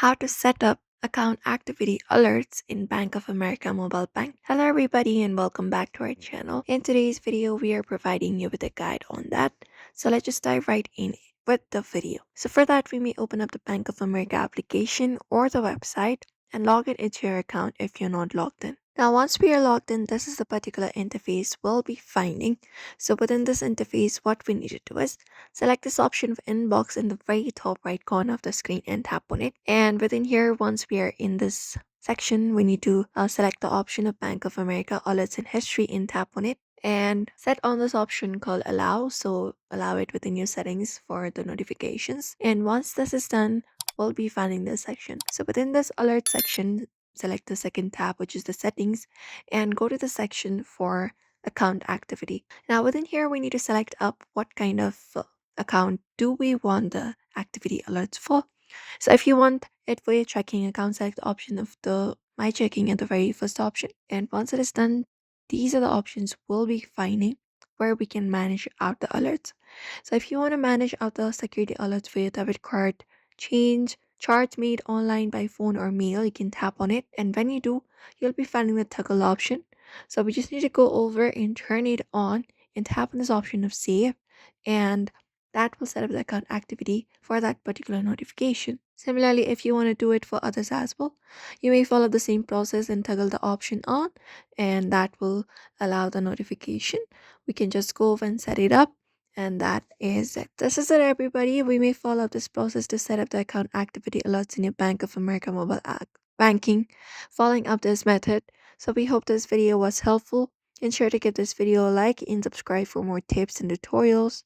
How to set up account activity alerts in Bank of America mobile bank. Hello everybody and welcome back to our channel. In today's video, we are providing you with a guide on that. So let's just dive right in with the video. So for that, we may open up the Bank of America application or the website and log it into your account if you're not logged in. Now, once we are logged in, this is the particular interface we'll be finding. So within this interface, what we need to do is select this option of inbox in the very top right corner of the screen and tap on it. And within here, once we are in this section, we need to select the option of Bank of America alerts and history and tap on it and set on this option called allow. So allow it within your settings for the notifications. And once this is done, we'll be finding this section. So within this alert section, select the second tab, which is the settings, and go to the section for account activity. Now within here, we need to select up what kind of account do we want the activity alerts for. So if you want it for your checking account, select the option of the my checking at the very first option. And once it is done, these are the options we'll be finding where we can manage out the alerts. So if you want to manage out the security alerts for your debit card, change charge made online by phone or mail, you can tap on it. And when you do, you'll be finding the toggle option. So we just need to go over and turn it on and tap on this option of save. And that will set up the account activity for that particular notification. Similarly, if you want to do it for others as well, you may follow the same process and toggle the option on, and that will allow the notification. We can just go over and set it up, and that is it. This is it, everybody. We may follow this process to set up the account activity alerts in your Bank of America mobile app banking, following up this method. So we hope this video was helpful. Ensure to give this video a like and subscribe for more tips and tutorials.